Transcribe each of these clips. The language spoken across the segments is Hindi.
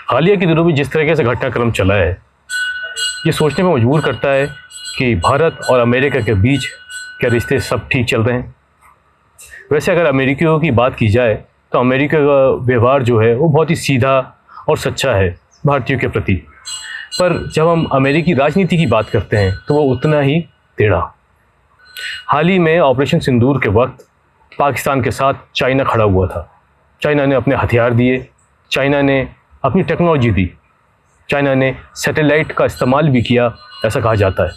हालिया के दिनों में जिस तरीके से घटनाक्रम चला है, ये सोचने में मजबूर करता है कि भारत और अमेरिका के बीच क्या रिश्ते सब ठीक चल रहे हैं। वैसे अगर अमेरिकियों की बात की जाए तो अमेरिका का व्यवहार जो है वो बहुत ही सीधा और सच्चा है भारतीयों के प्रति। पर जब हम अमेरिकी राजनीति की बात करते हैं तो वो उतना ही टेढ़ा। हाल ही में ऑपरेशन सिंदूर के वक्त पाकिस्तान के साथ चाइना खड़ा हुआ था। चाइना ने अपने हथियार दिए, चाइना ने अपनी टेक्नोलॉजी दी, चाइना ने सैटेलाइट का इस्तेमाल भी किया, ऐसा कहा जाता है।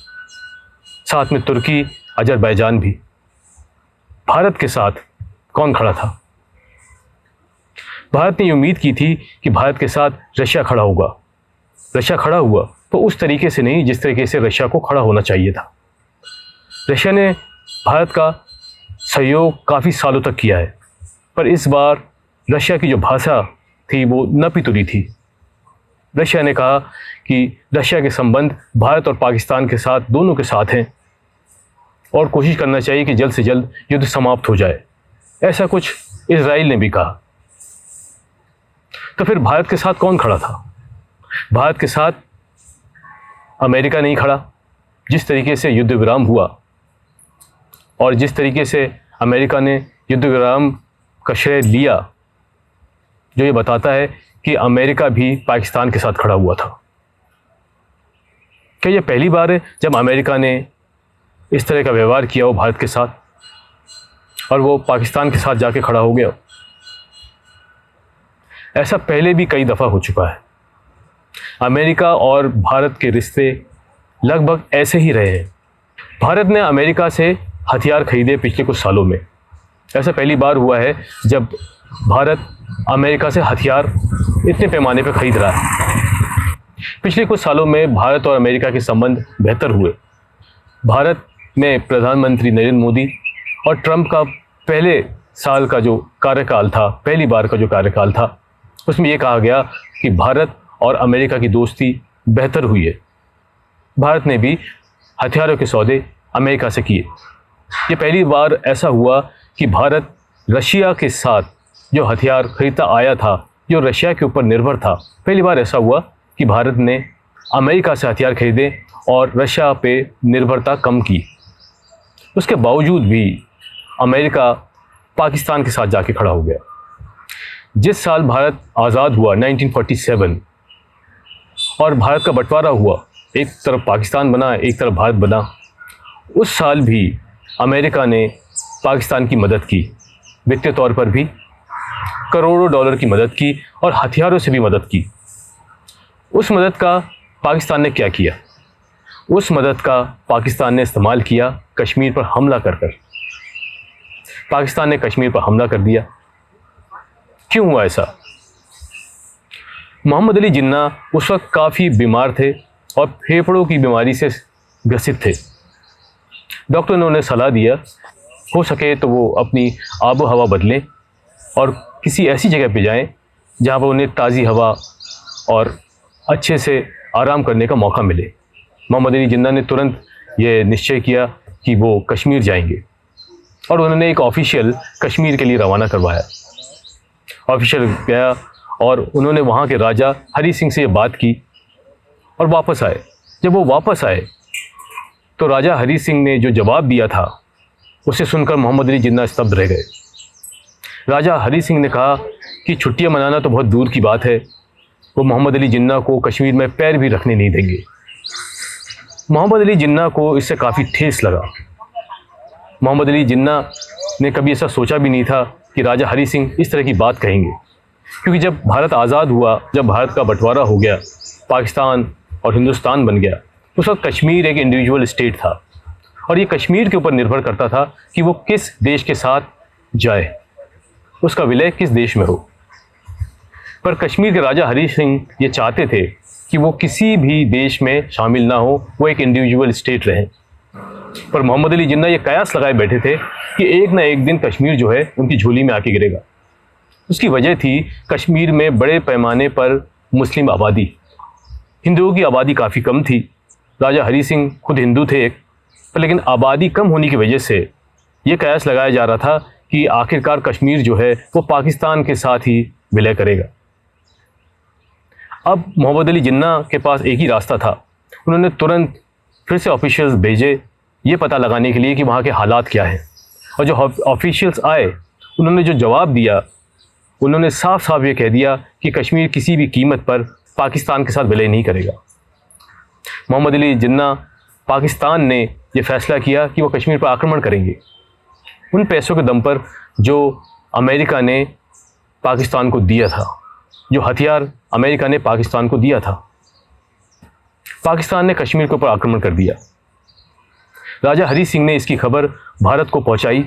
साथ में तुर्की, अजरबैजान भी। भारत के साथ कौन खड़ा था? भारत ने ये उम्मीद की थी कि भारत के साथ रशिया खड़ा होगा। रशिया खड़ा हुआ तो उस तरीके से नहीं जिस तरीके से रशिया को खड़ा होना चाहिए था। रशिया ने भारत का सहयोग काफ़ी सालों तक किया है, पर इस बार रशिया की जो भाषा थी वो नपी तुली थी। रशिया ने कहा कि रशिया के संबंध भारत और पाकिस्तान के साथ, दोनों के साथ हैं और कोशिश करना चाहिए कि जल्द से जल्द युद्ध समाप्त हो जाए। ऐसा कुछ इजराइल ने भी कहा। तो फिर भारत के साथ कौन खड़ा था? भारत के साथ अमेरिका नहीं खड़ा। जिस तरीके से युद्ध विराम हुआ और जिस तरीके से अमेरिका ने युद्ध विराम का श्रेय लिया, जो ये बताता है कि अमेरिका भी पाकिस्तान के साथ खड़ा हुआ था। क्या ये पहली बार है जब अमेरिका ने इस तरह का व्यवहार किया हो भारत के साथ और वो पाकिस्तान के साथ जाके खड़ा हो गया? ऐसा पहले भी कई दफ़ा हो चुका है। अमेरिका और भारत के रिश्ते लगभग ऐसे ही रहे हैं। भारत ने अमेरिका से हथियार खरीदे पिछले कुछ सालों में। ऐसा पहली बार हुआ है जब भारत अमेरिका से हथियार इतने पैमाने पर खरीद रहा है। पिछले कुछ सालों में भारत और अमेरिका के संबंध बेहतर हुए। भारत में प्रधानमंत्री नरेंद्र मोदी और ट्रंप का पहले साल का जो कार्यकाल था, पहली बार का जो कार्यकाल था, उसमें यह कहा गया कि भारत और अमेरिका की दोस्ती बेहतर हुई है। भारत ने भी हथियारों के सौदे अमेरिका से किए। ये पहली बार ऐसा हुआ कि भारत रशिया के साथ जो हथियार खरीदता आया था, जो रशिया के ऊपर निर्भर था, पहली बार ऐसा हुआ कि भारत ने अमेरिका से हथियार खरीदे और रशिया पे निर्भरता कम की। उसके बावजूद भी अमेरिका पाकिस्तान के साथ जाके खड़ा हो गया। जिस साल भारत आज़ाद हुआ 1947 और भारत का बंटवारा हुआ, एक तरफ पाकिस्तान बना, एक तरफ भारत बना, उस साल भी अमेरिका ने पाकिस्तान की मदद की, वित्तीय तौर पर भी करोड़ों डॉलर की मदद की और हथियारों से भी मदद की। उस मदद का पाकिस्तान ने क्या किया? उस मदद का पाकिस्तान ने इस्तेमाल किया कश्मीर पर हमला कर कर। पाकिस्तान ने कश्मीर पर हमला कर दिया। क्यों हुआ ऐसा? मोहम्मद अली जिन्ना उस वक्त काफ़ी बीमार थे और फेफड़ों की बीमारी से ग्रसित थे। डॉक्टर ने उन्हें सलाह दिया हो सके तो वो अपनी आबो हवा बदलें और किसी ऐसी जगह पे जाएं जहाँ पर उन्हें ताज़ी हवा और अच्छे से आराम करने का मौका मिले। मोहम्मद अली जिन्ना ने तुरंत ये निश्चय किया कि वो कश्मीर जाएंगे और उन्होंने एक ऑफिशियल कश्मीर के लिए रवाना करवाया। ऑफिशियल गया और उन्होंने वहाँ के राजा हरी सिंह से ये बात की और वापस आए। जब वो वापस आए तो राजा हरी सिंह ने जो जवाब दिया था उसे सुनकर मोहम्मद अली जिन्ना स्तब्ध रह गए। राजा हरी सिंह ने कहा कि छुट्टियां मनाना तो बहुत दूर की बात है, वो मोहम्मद अली जिन्ना को कश्मीर में पैर भी रखने नहीं देंगे। मोहम्मद अली जिन्ना को इससे काफ़ी ठेस लगा। मोहम्मद अली जिन्ना ने कभी ऐसा सोचा भी नहीं था कि राजा हरी सिंह इस तरह की बात कहेंगे, क्योंकि जब भारत आज़ाद हुआ, जब भारत का बंटवारा हो गया, पाकिस्तान और हिंदुस्तान बन गया, उस वक्त कश्मीर एक इंडिविजुअल स्टेट था और ये कश्मीर के ऊपर निर्भर करता था कि वो किस देश के साथ जाए, उसका विलय किस देश में हो। पर कश्मीर के राजा हरी सिंह ये चाहते थे कि वो किसी भी देश में शामिल ना हो, वो एक इंडिविजुअल स्टेट रहे। पर मोहम्मद अली जिन्ना ये कयास लगाए बैठे थे कि एक ना एक दिन कश्मीर जो है उनकी झोली में आके गिरेगा। उसकी वजह थी कश्मीर में बड़े पैमाने पर मुस्लिम आबादी, हिंदुओं की आबादी काफ़ी कम थी। राजा हरी सिंह खुद हिंदू थे एक, पर लेकिन आबादी कम होने की वजह से ये कयास लगाया जा रहा था कि आखिरकार कश्मीर जो है वो पाकिस्तान के साथ ही विलय करेगा। अब मोहम्मद अली जिन्ना के पास एक ही रास्ता था। उन्होंने तुरंत फिर से ऑफिशियल्स भेजे ये पता लगाने के लिए कि वहाँ के हालात क्या हैं। और जो ऑफिशियल्स आए उन्होंने जो जवाब दिया, उन्होंने साफ साफ ये कह दिया कि कश्मीर किसी भी कीमत पर पाकिस्तान के साथ विलय नहीं करेगा। मोहम्मद अली जिन्ना पाकिस्तान ने ये फैसला किया कि वो कश्मीर पर आक्रमण करेंगे उन पैसों के दम पर जो अमेरिका ने पाकिस्तान को दिया था, जो हथियार अमेरिका ने पाकिस्तान को दिया था। पाकिस्तान ने कश्मीर के ऊपर आक्रमण कर दिया। राजा हरी सिंह ने इसकी खबर भारत को पहुंचाई।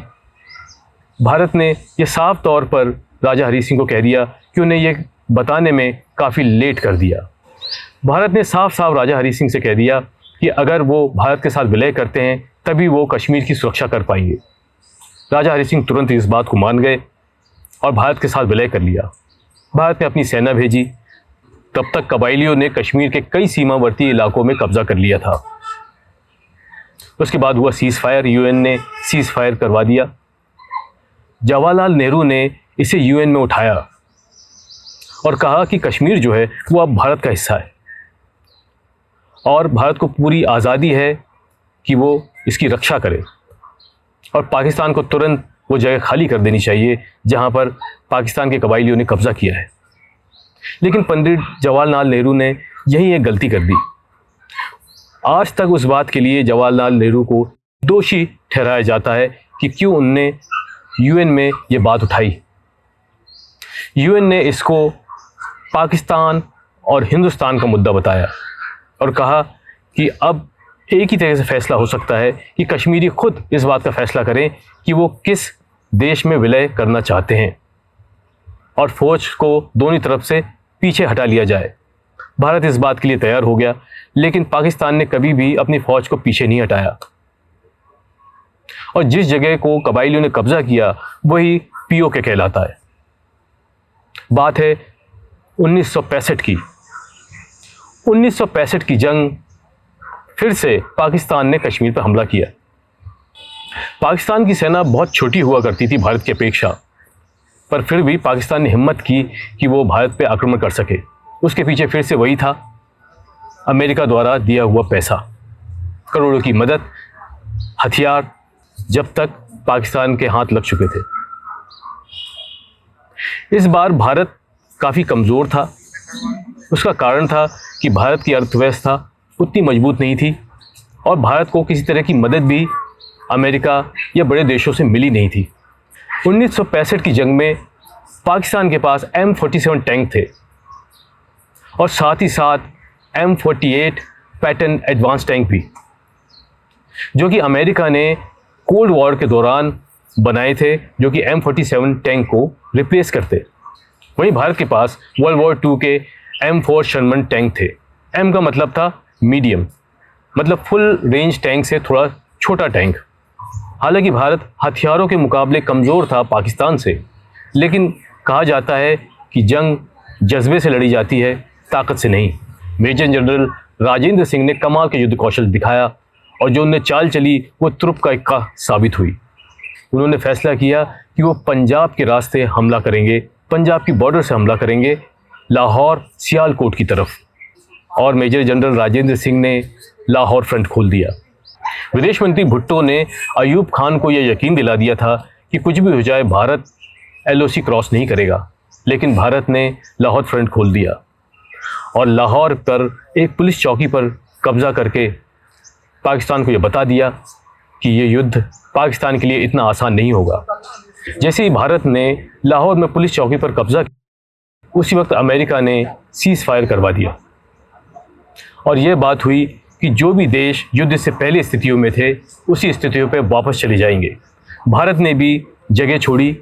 भारत ने यह साफ तौर पर राजा हरी सिंह को कह दिया कि उन्हें यह बताने में काफ़ी लेट कर दिया। भारत ने साफ साफ राजा हरी सिंह से कह दिया कि अगर वो भारत के साथ विलय करते हैं तभी वो कश्मीर की सुरक्षा कर पाएंगे। राजा हरी सिंह तुरंत इस बात को मान गए और भारत के साथ विलय कर लिया। भारत ने अपनी सेना भेजी। तब तक कबाइलियों ने कश्मीर के कई सीमावर्ती इलाकों में कब्जा कर लिया था। उसके बाद हुआ सीज़ फायर। यूएन ने सीज़ फायर करवा दिया। जवाहरलाल नेहरू ने इसे यूएन में उठाया और कहा कि कश्मीर जो है वो अब भारत का हिस्सा है और भारत को पूरी आज़ादी है कि वो इसकी रक्षा करे और पाकिस्तान को तुरंत वो जगह खाली कर देनी चाहिए जहां पर पाकिस्तान के कबाइलियों ने कब्ज़ा किया है। लेकिन पंडित जवाहरलाल नेहरू ने यही एक गलती कर दी। आज तक उस बात के लिए जवाहरलाल नेहरू को दोषी ठहराया जाता है कि क्यों उनने यूएन में ये बात उठाई। यूएन ने इसको पाकिस्तान और हिंदुस्तान का मुद्दा बताया और कहा कि अब एक ही तरह से फैसला हो सकता है कि कश्मीरी खुद इस बात का फैसला करें कि वो किस देश में विलय करना चाहते हैं और फौज को दोनों तरफ से पीछे हटा लिया जाए। भारत इस बात के लिए तैयार हो गया, लेकिन पाकिस्तान ने कभी भी अपनी फौज को पीछे नहीं हटाया और जिस जगह को कबाइलियों ने कब्जा किया वही पीओके कहलाता है। बात है 1965 की। 1965 की जंग फिर से पाकिस्तान ने कश्मीर पर हमला किया। पाकिस्तान की सेना बहुत छोटी हुआ करती थी भारत की अपेक्षा, पर फिर भी पाकिस्तान ने हिम्मत की कि वो भारत पे आक्रमण कर सके। उसके पीछे फिर से वही था, अमेरिका द्वारा दिया हुआ पैसा, करोड़ों की मदद, हथियार जब तक पाकिस्तान के हाथ लग चुके थे। इस बार भारत काफ़ी कमज़ोर था। उसका कारण था कि भारत की अर्थव्यवस्था उतनी मजबूत नहीं थी और भारत को किसी तरह की मदद भी अमेरिका या बड़े देशों से मिली नहीं थी। 1965 की जंग में पाकिस्तान के पास M47 टैंक थे और साथ ही साथ M48 पैटर्न एडवांस टैंक भी, जो कि अमेरिका ने कोल्ड वॉर के दौरान बनाए थे, जो कि M47 टैंक को रिप्लेस करते। वहीं भारत के पास वर्ल्ड वॉर 2 के M4 शर्मन टैंक थे। M का मतलब था मीडियम, मतलब फुल रेंज टैंक से थोड़ा छोटा टैंक। हालांकि भारत हथियारों के मुकाबले कमज़ोर था पाकिस्तान से, लेकिन कहा जाता है कि जंग जज्बे से लड़ी जाती है, ताकत से नहीं। मेजर जनरल राजेंद्र सिंह ने कमाल के युद्ध कौशल दिखाया और जो उन्हें चाल चली वो तुरुप का इक्का साबित हुई। उन्होंने फैसला किया कि वो पंजाब के रास्ते हमला करेंगे, पंजाब की बॉर्डर से हमला करेंगे, लाहौर सियालकोट की तरफ। और मेजर जनरल राजेंद्र सिंह ने लाहौर फ्रंट खोल दिया। विदेश मंत्री भुट्टो ने अयूब खान को यह यकीन दिला दिया था कि कुछ भी हो जाए भारत LOC क्रॉस नहीं करेगा, लेकिन भारत ने लाहौर फ्रंट खोल दिया और लाहौर पर एक पुलिस चौकी पर कब्जा करके पाकिस्तान को यह बता दिया कि ये युद्ध पाकिस्तान के लिए इतना आसान नहीं होगा। जैसे ही भारत ने लाहौर में पुलिस चौकी पर कब्जा किया, उसी वक्त अमेरिका ने सीज़ फायर करवा दिया और यह बात हुई कि जो भी देश युद्ध से पहले स्थितियों में थे उसी स्थितियों पर वापस चले जाएंगे। भारत ने भी जगह छोड़ी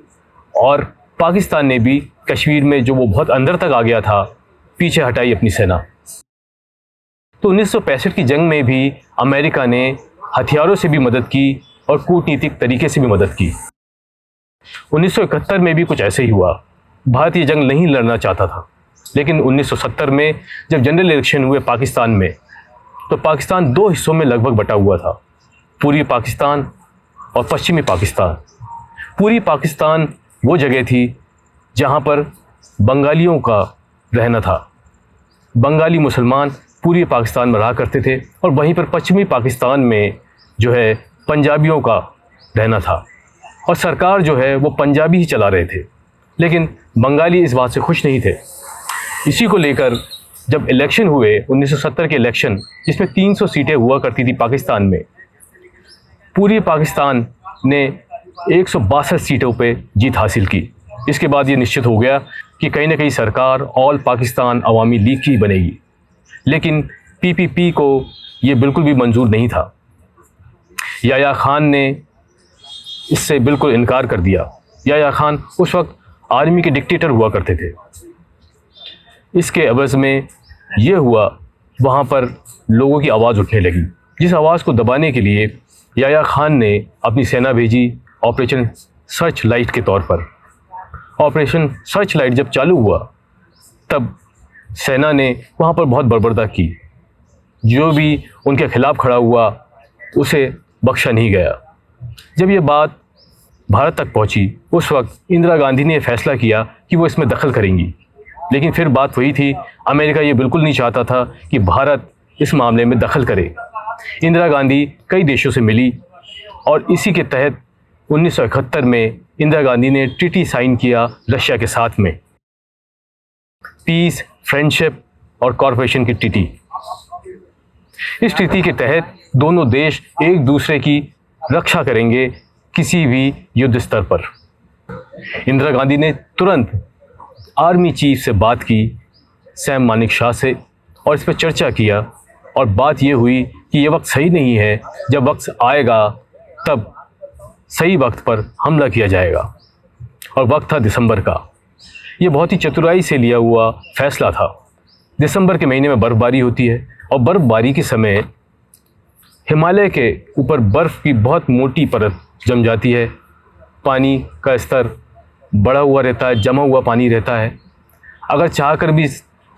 और पाकिस्तान ने भी कश्मीर में जो वो बहुत अंदर तक आ गया था, पीछे हटाई अपनी सेना। तो 1965 की जंग में भी अमेरिका ने हथियारों से भी मदद की और कूटनीतिक तरीके से भी मदद की। 1971 में भी कुछ ऐसे ही हुआ। भारत ये जंग नहीं लड़ना चाहता था, लेकिन 1970 में जब जनरल इलेक्शन हुए पाकिस्तान में, तो पाकिस्तान दो हिस्सों में लगभग बटा हुआ था, पूर्वी पाकिस्तान और पश्चिमी पाकिस्तान। पूर्वी पाकिस्तान वो जगह थी जहाँ पर बंगालियों का रहना था बंगाली मुसलमान पूरी पाकिस्तान में रहा करते थे और वहीं पर पश्चिमी पाकिस्तान में जो है पंजाबियों का रहना था और सरकार जो है वो पंजाबी ही चला रहे थे, लेकिन बंगाली इस बात से खुश नहीं थे। इसी को लेकर जब इलेक्शन हुए 1970 के इलेक्शन, जिसमें 300 सीटें हुआ करती थी पाकिस्तान में, पूरी पाकिस्तान ने 162 सीटों पे जीत हासिल की। इसके बाद ये निश्चित हो गया कि कहीं ना कहीं सरकार ऑल पाकिस्तान अवामी लीग की बनेगी, लेकिन पीपीपी को ये बिल्कुल भी मंजूर नहीं था। याया खान ने इससे बिल्कुल इनकार कर दिया। याया खान उस वक्त आर्मी के डिक्टेटर हुआ करते थे। इसके एवज़ में ये हुआ, वहाँ पर लोगों की आवाज़ उठने लगी, जिस आवाज़ को दबाने के लिए याया खान ने अपनी सेना भेजी ऑपरेशन सर्च लाइट के तौर पर। ऑपरेशन सर्च लाइट जब चालू हुआ तब सेना ने वहाँ पर बहुत बर्बरता की। जो भी उनके खिलाफ़ खड़ा हुआ उसे बख्शा नहीं गया। जब ये बात भारत तक पहुँची, उस वक्त इंदिरा गांधी ने फैसला किया कि वो इसमें दखल करेंगी, लेकिन फिर बात वही थी, अमेरिका ये बिल्कुल नहीं चाहता था कि भारत इस मामले में दखल करे। इंदिरा गांधी कई देशों से मिली और इसी के तहत 1971 में इंदिरा गांधी ने ट्रीटी साइन किया रशिया के साथ में, पीस, फ्रेंडशिप और कॉरपोरेशन की ट्रीटी। इस ट्रीटी के तहत दोनों देश एक दूसरे की रक्षा करेंगे किसी भी युद्ध स्तर पर। इंदिरा गांधी ने तुरंत आर्मी चीफ से बात की, सैम मानेकशॉ से, और इस पर चर्चा किया और बात ये हुई कि ये वक्त सही नहीं है, जब वक्त आएगा तब सही वक्त पर हमला किया जाएगा। और वक्त था दिसंबर का। ये बहुत ही चतुराई से लिया हुआ फैसला था। दिसंबर के महीने में बर्फ़बारी होती है और बर्फ़बारी के समय हिमालय के ऊपर बर्फ़ की बहुत मोटी परत जम जाती है, पानी का स्तर बढ़ा हुआ रहता है, जमा हुआ पानी रहता है। अगर चाहकर भी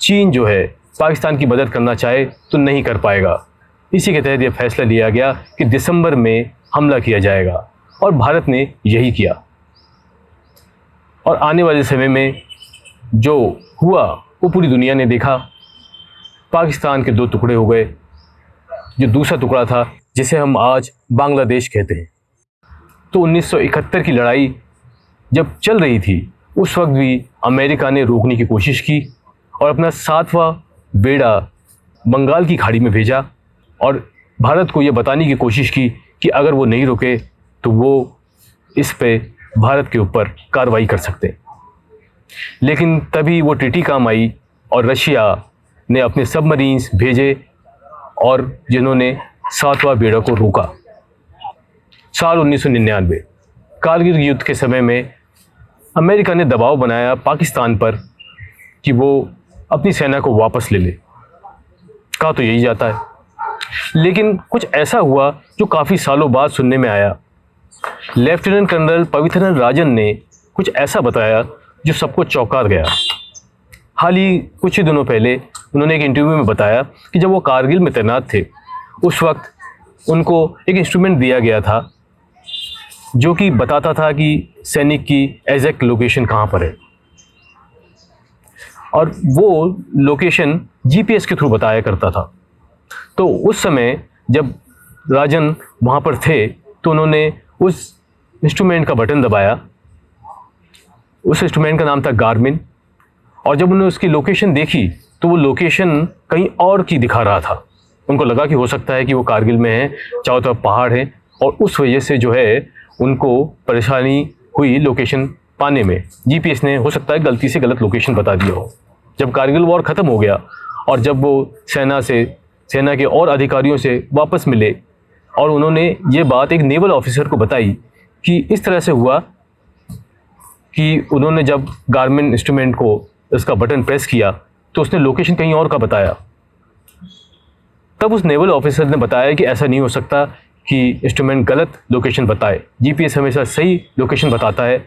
चीन जो है पाकिस्तान की मदद करना चाहे तो नहीं कर पाएगा। इसी के तहत यह फैसला लिया गया कि दिसंबर में हमला किया जाएगा और भारत ने यही किया। और आने वाले समय में जो हुआ वो पूरी दुनिया ने देखा। पाकिस्तान के दो टुकड़े हो गए। जो दूसरा टुकड़ा था, जिसे हम आज बांग्लादेश कहते हैं, तो 1971 की लड़ाई जब चल रही थी उस वक्त भी अमेरिका ने रोकने की कोशिश की और अपना 7वां बेड़ा बंगाल की खाड़ी में भेजा और भारत को ये बताने की कोशिश की कि अगर वो नहीं रुके तो वो इस पे भारत के ऊपर कार्रवाई कर सकते। लेकिन तभी वो ट्रीटी काम आई और रशिया ने अपने सबमरीन्स भेजे और जिन्होंने 7वां बेड़ा को रोका। साल 1999 कारगिल युद्ध के समय में अमेरिका ने दबाव बनाया पाकिस्तान पर कि वो अपनी सेना को वापस ले ले। कहा तो यही जाता है, लेकिन कुछ ऐसा हुआ जो काफ़ी सालों बाद सुनने में आया। लेफ्टिनेंट कर्नल पवित्रन राजन ने कुछ ऐसा बताया जो सबको चौंका गया। हाल ही कुछ ही दिनों पहले उन्होंने एक इंटरव्यू में बताया कि जब वो कारगिल में तैनात थे उस वक्त उनको एक इंस्ट्रूमेंट दिया गया था जो कि बताता था कि सैनिक की एग्जैक्ट लोकेशन कहाँ पर है, और वो लोकेशन जीपीएस के थ्रू बताया करता था। तो उस समय जब राजन वहाँ पर थे तो उन्होंने उस इंस्ट्रूमेंट का बटन दबाया। उस इंस्ट्रूमेंट का नाम था गार्मिन, और जब उन्होंने उसकी लोकेशन देखी तो वो लोकेशन कहीं और की दिखा रहा था। उनको लगा कि हो सकता है कि वो कारगिल में है, चारों तरफ पहाड़ है, और उस वजह से जो है उनको परेशानी हुई लोकेशन पाने में। जीपीएस ने हो सकता है गलती से गलत लोकेशन बता दिया हो। जब कारगिल वॉर ख़त्म हो गया और जब वो सेना के और अधिकारियों से वापस मिले और उन्होंने ये बात एक नेवल ऑफिसर को बताई कि इस तरह से हुआ कि उन्होंने जब गार्मिन इंस्ट्रूमेंट को इसका बटन प्रेस किया तो उसने लोकेशन कहीं और का बताया। तब उस नेवल ऑफिसर ने बताया कि ऐसा नहीं हो सकता कि इंस्ट्रूमेंट गलत लोकेशन बताए, जीपीएस हमेशा सही लोकेशन बताता है,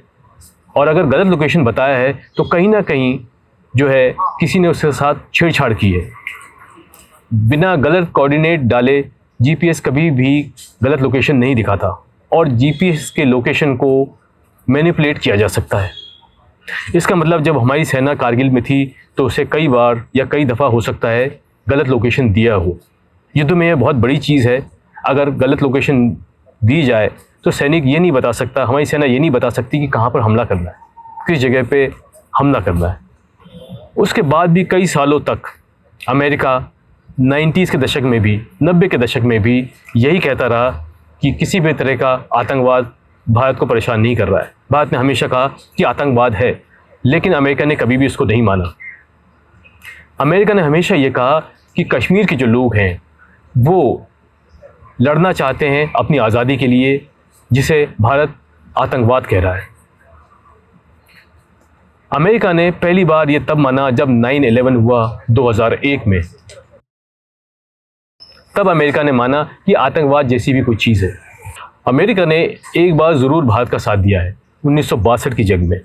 और अगर गलत लोकेशन बताया है तो कहीं ना कहीं जो है किसी ने उसके साथ छेड़छाड़ की है। बिना गलत कोऑर्डिनेट डाले जीपीएस कभी भी गलत लोकेशन नहीं दिखाता और जीपीएस के लोकेशन को मैनिपुलेट किया जा सकता है। इसका मतलब जब हमारी सेना कारगिल में थी तो उसे कई बार या कई दफ़ा हो सकता है गलत लोकेशन दिया हो। युद्ध में यह बहुत बड़ी चीज़ है। अगर गलत लोकेशन दी जाए तो सैनिक ये नहीं बता सकता, हमारी सेना ये नहीं बता सकती कि कहाँ पर हमला करना है, किस जगह पे हमला करना है। उसके बाद भी कई सालों तक अमेरिका 90s के दशक में भी, 90 के दशक में भी यही कहता रहा कि किसी भी तरह का आतंकवाद भारत को परेशान नहीं कर रहा है। भारत ने हमेशा कहा कि आतंकवाद है, लेकिन अमेरिका ने कभी भी इसको नहीं माना। अमेरिका ने हमेशा ये कहा कि कश्मीर के जो लोग हैं वो लड़ना चाहते हैं अपनी आज़ादी के लिए, जिसे भारत आतंकवाद कह रहा है। अमेरिका ने पहली बार ये तब माना जब 9/11 हुआ 2001 में। तब अमेरिका ने माना कि आतंकवाद जैसी भी कोई चीज़ है। अमेरिका ने एक बार ज़रूर भारत का साथ दिया है, 1962 की जंग में।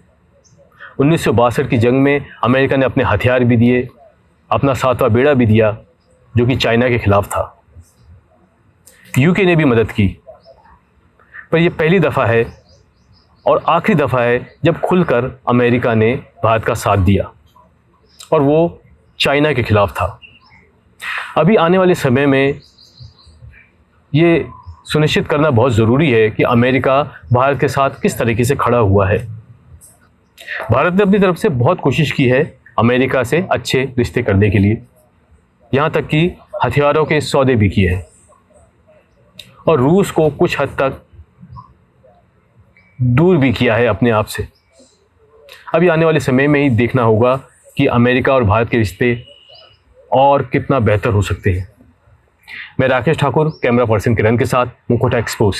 1962 की जंग में अमेरिका ने अपने हथियार भी दिए, अपना 7वां बेड़ा भी दिया, जो कि चाइना के खिलाफ था। यूके ने भी मदद की। पर यह पहली दफ़ा है और आखिरी दफ़ा है जब खुलकर अमेरिका ने भारत का साथ दिया, और वो चाइना के खिलाफ था। अभी आने वाले समय में ये सुनिश्चित करना बहुत ज़रूरी है कि अमेरिका भारत के साथ किस तरीके से खड़ा हुआ है। भारत ने अपनी तरफ से बहुत कोशिश की है अमेरिका से अच्छे रिश्ते करने के लिए, यहाँ तक कि हथियारों के सौदे भी किए हैं, और रूस को कुछ हद तक दूर भी किया है अपने आप से। अभी आने वाले समय में ही देखना होगा कि अमेरिका और भारत के रिश्ते और कितना बेहतर हो सकते हैं। मैं राकेश ठाकुर, कैमरा पर्सन किरण के साथ, मुखोटा एक्सपोज।